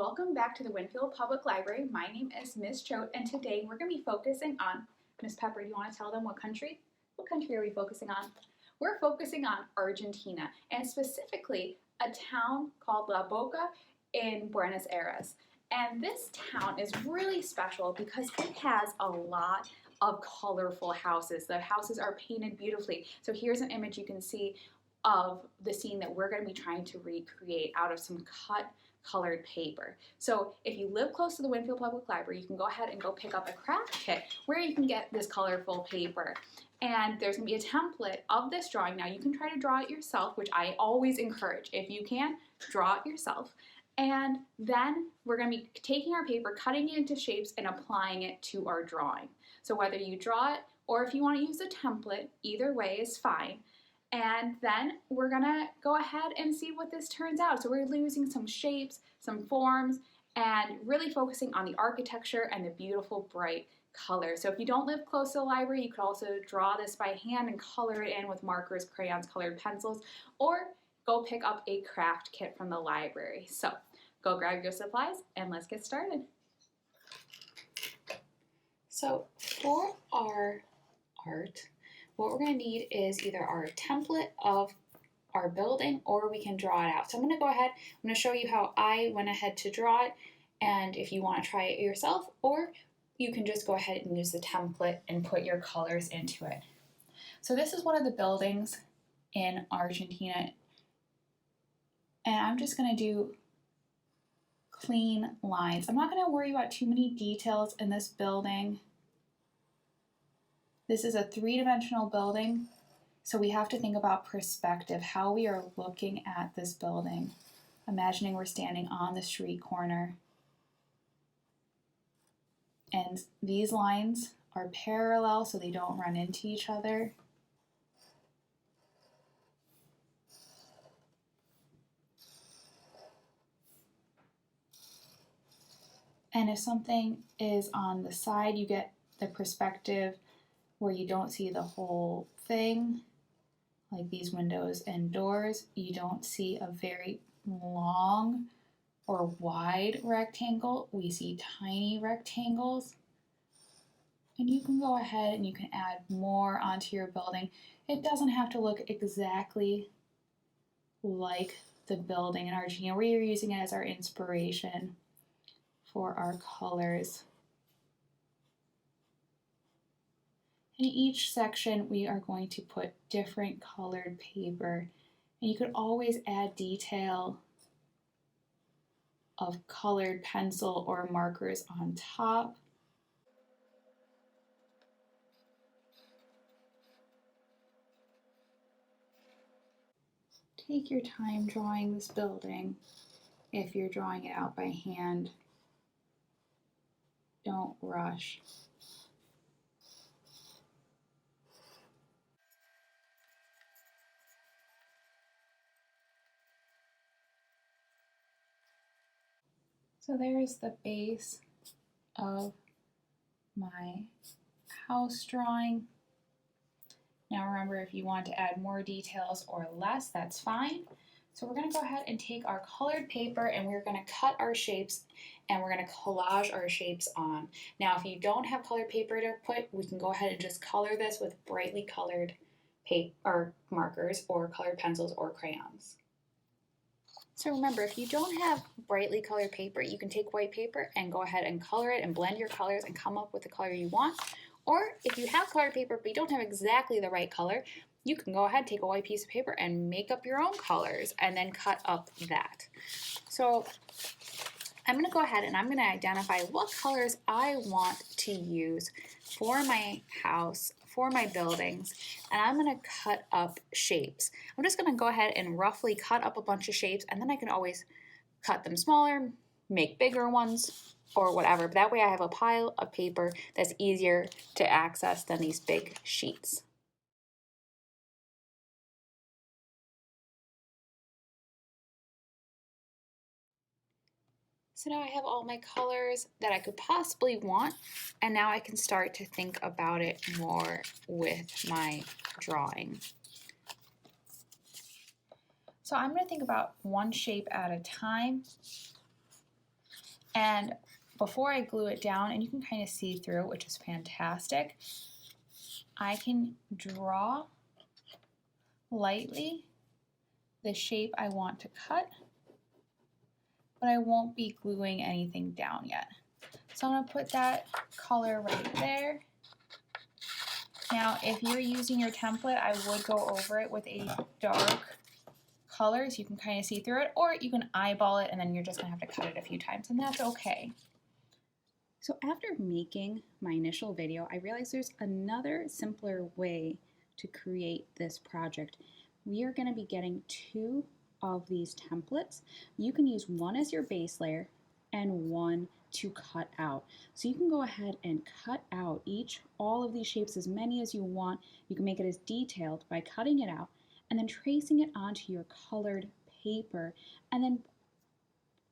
welcome back to the Winfield Public Library. My name is Ms. Choate, and today we're going to be focusing on, Ms. Pepper, do you want to tell them what country? What country are we focusing on? We're focusing on Argentina, and specifically a town called La Boca in Buenos Aires. And this town is really special because it has a lot of colorful houses. The houses are painted beautifully. So here's an image you can see of the scene that we're going to be trying to recreate out of some cut colored paper. So if you live close to the Winfield Public Library, you can go ahead and go pick up a craft kit where you can get this colorful paper. And there's going to be a template of this drawing. Now you can try to draw it yourself, which I always encourage. If you can, draw it yourself. And then we're going to be taking our paper, cutting it into shapes, and applying it to our drawing. So whether you draw it or if you want to use a template, either way is fine. And then we're gonna go ahead and see what this turns out. So we're using some shapes, some forms, and really focusing on the architecture and the beautiful bright colors. So if you don't live close to the library, you could also draw this by hand and color it in with markers, crayons, colored pencils, or go pick up a craft kit from the library. So go grab your supplies and let's get started. So for our art, what we're going to need is either our template of our building or we can draw it out. So I'm going to go ahead, I'm going to show you how I went ahead to draw it, and if you want to try it yourself, or you can just go ahead and use the template and put your colors into it. So this is one of the buildings in Argentina, and I'm just going to do clean lines. I'm not going to worry about too many details in this building. This is a three-dimensional building, so we have to think about perspective, how we are looking at this building. Imagining we're standing on the street corner. And these lines are parallel so they don't run into each other. And if something is on the side, you get the perspective where you don't see the whole thing, like these windows and doors. You don't see a very long or wide rectangle. We see tiny rectangles. And you can go ahead and you can add more onto your building. It doesn't have to look exactly like the building in Argentina. We're using it as our inspiration for our colors. In each section, we are going to put different colored paper, and you could always add detail of colored pencil or markers on top. Take your time drawing this building. If you're drawing it out by hand, don't rush. So there's the base of my house drawing. Now remember, if you want to add more details or less, that's fine. So we're going to go ahead and take our colored paper and we're going to cut our shapes and we're going to collage our shapes on. Now if you don't have colored paper to put, we can go ahead and just color this with brightly colored paper or markers or colored pencils or crayons. So remember, if you don't have brightly colored paper, you can take white paper and go ahead and color it and blend your colors and come up with the color you want. Or if you have colored paper but you don't have exactly the right color, you can go ahead, take a white piece of paper and make up your own colors and then cut up that. So I'm going to go ahead and I'm going to identify what colors I want to use for my house, for my buildings, and I'm going to cut up shapes. I'm just going to go ahead and roughly cut up a bunch of shapes, and then I can always cut them smaller, make bigger ones, or whatever. But that way I have a pile of paper that's easier to access than these big sheets. So now I have all my colors that I could possibly want, and now I can start to think about it more with my drawing. So I'm going to think about one shape at a time. And before I glue it down, and you can kind of see through, which is fantastic, I can draw lightly the shape I want to cut, but I won't be gluing anything down yet. So I'm going to put that color right there. Now, if you're using your template, I would go over it with a dark color so you can kind of see through it, or you can eyeball it and then you're just going to have to cut it a few times, and that's okay. So after making my initial video, I realized there's another simpler way to create this project. We are going to be getting 2 of these templates. You can use one as your base layer and one to cut out. So you can go ahead and cut out all of these shapes, as many as you want. You can make it as detailed by cutting it out and then tracing it onto your colored paper and then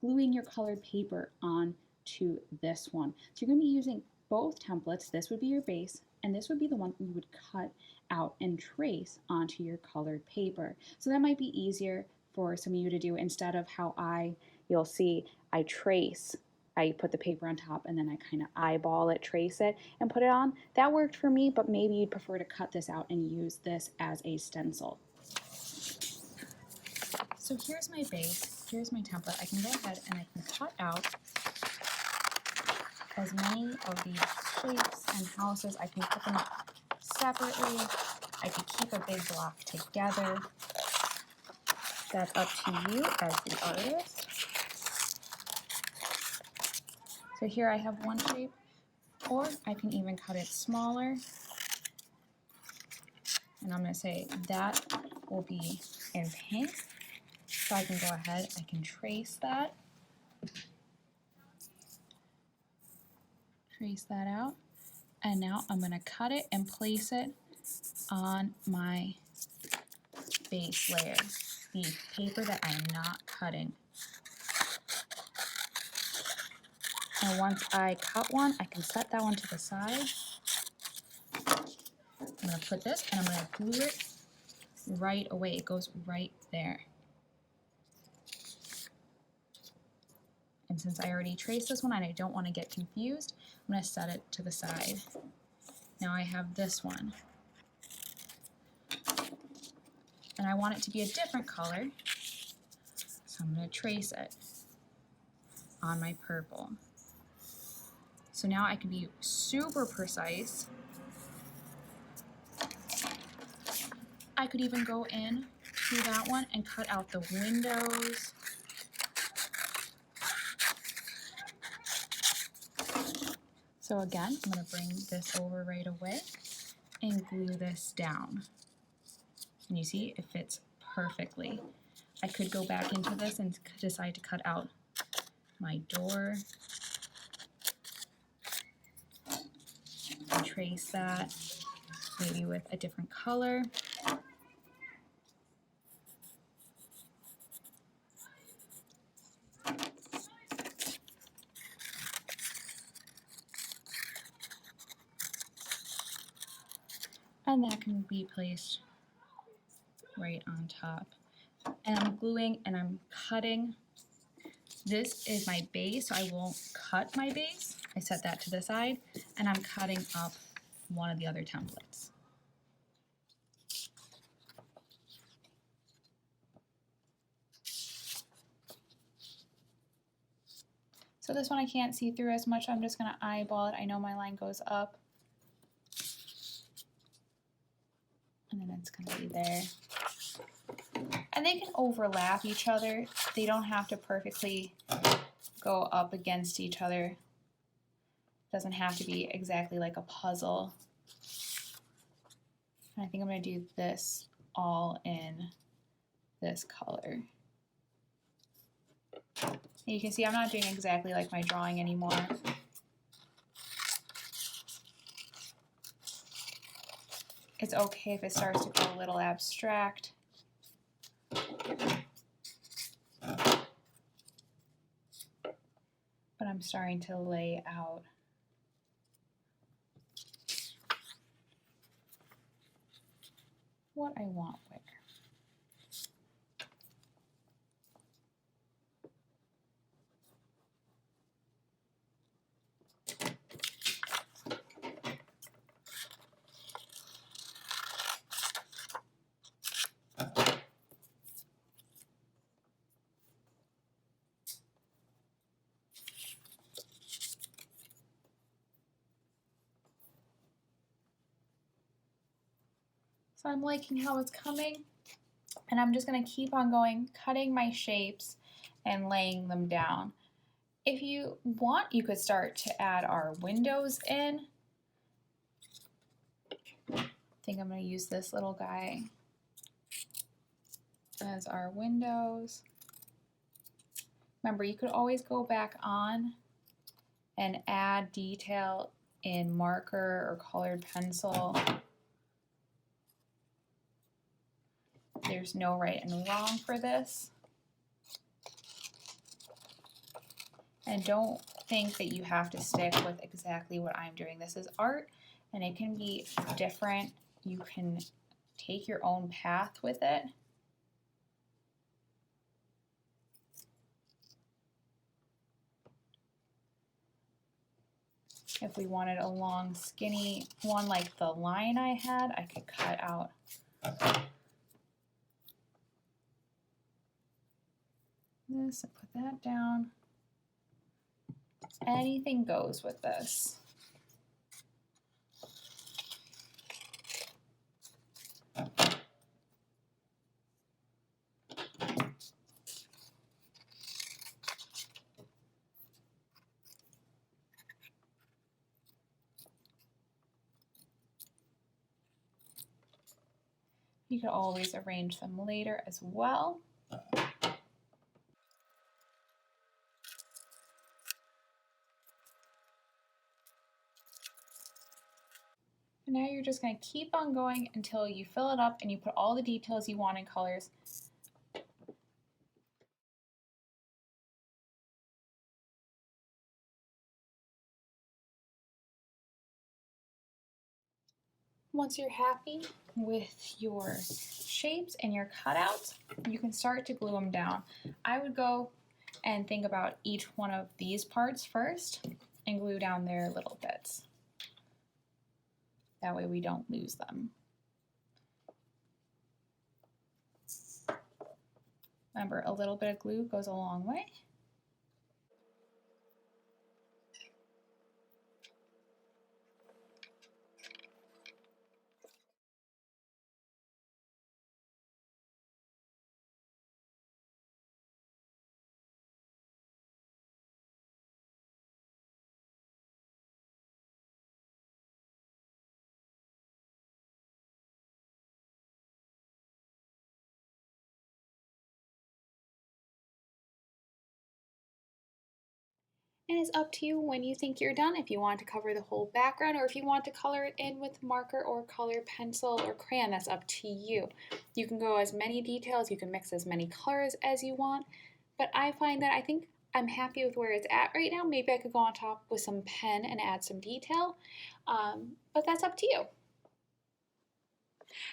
gluing your colored paper on to this one. So you're going to be using both templates. This would be your base, and this would be the one you would cut out and trace onto your colored paper. So that might be easier for some of you to do instead of how you'll see I put the paper on top and then I kind of eyeball it, trace it, and put it on. That worked for me, but maybe you'd prefer to cut this out and use this as a stencil. So here's my base, here's my template. I can go ahead and I can cut out as many of these shapes and houses. I can put them up separately. I could keep a big block together. That's up to you as the artist. So here I have one shape, or I can even cut it smaller. And I'm going to say that will be in pink. So I can go ahead, I can trace that. Trace that out. And now I'm going to cut it and place it on my base layer, the paper that I'm not cutting. And once I cut one, I can set that one to the side. I'm going to put this and I'm going to glue it right away. It goes right there. And since I already traced this one and I don't want to get confused, I'm going to set it to the side. Now I have this one. And I want it to be a different color, so I'm going to trace it on my purple. So now I can be super precise. I could even go in to that one and cut out the windows. So again, I'm going to bring this over right away and glue this down. And you see, it fits perfectly. I could go back into this and decide to cut out my door. And trace that, maybe with a different color. And that can be placed right on top. And I'm gluing and I'm cutting. This is my base, so I won't cut my base. I set that to the side, and I'm cutting up one of the other templates. So this one I can't see through as much, so I'm just going to eyeball it. I know my line goes up. And then it's going to be there. And they can overlap each other. They don't have to perfectly go up against each other. It doesn't have to be exactly like a puzzle. And I think I'm going to do this all in this color. And you can see I'm not doing exactly like my drawing anymore. It's okay if it starts to go a little abstract. But I'm starting to lay out what I want where. I'm liking how it's coming, and I'm just going to keep on going, cutting my shapes and laying them down. If you want, you could start to add our windows in. I think I'm going to use this little guy as our windows. Remember, you could always go back on and add detail in marker or colored pencil. There's no right and wrong for this. And don't think that you have to stick with exactly what I'm doing. This is art, and it can be different. You can take your own path with it. If we wanted a long, skinny one like the line I had, I could cut out this and put that down. Anything goes with this. You can always arrange them later as well. And now you're just going to keep on going until you fill it up and you put all the details you want in colors. Once you're happy with your shapes and your cutouts, you can start to glue them down. I would go and think about each one of these parts first and glue down their little bits. That way we don't lose them. Remember, a little bit of glue goes a long way. And it's up to you when you think you're done, if you want to cover the whole background or if you want to color it in with marker or color pencil or crayon, that's up to you. You can go as many details, you can mix as many colors as you want, but I find that I think I'm happy with where it's at right now. Maybe I could go on top with some pen and add some detail, but that's up to you.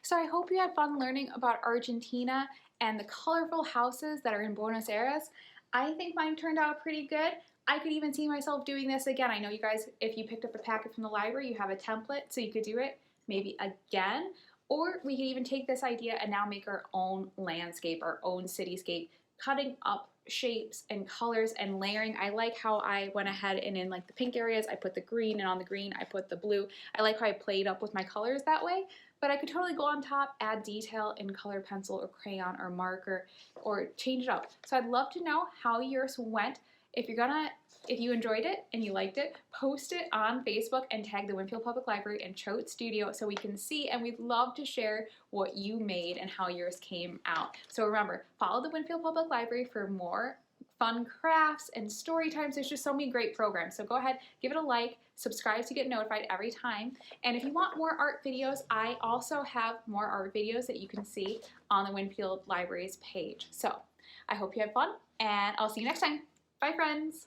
So I hope you had fun learning about Argentina and the colorful houses that are in Buenos Aires. I think mine turned out pretty good. I could even see myself doing this again. I know you guys, if you picked up a packet from the library, you have a template, so you could do it maybe again. Or we could even take this idea and now make our own landscape, our own cityscape, cutting up shapes and colors and layering. I like how I went ahead and in like the pink areas, I put the green, and on the green, I put the blue. I like how I played up with my colors that way. But I could totally go on top, add detail in color pencil or crayon or marker, or change it up. So I'd love to know how yours went. If you enjoyed it and you liked it, post it on Facebook and tag the Winfield Public Library and Choate Studio so we can see, and we'd love to share what you made and how yours came out. So remember, follow the Winfield Public Library for more fun crafts and story times. There's just so many great programs. So go ahead, give it a like, subscribe to get notified every time. And if you want more art videos, I also have more art videos that you can see on the Winfield Library's page. So I hope you had fun, and I'll see you next time. Bye, friends.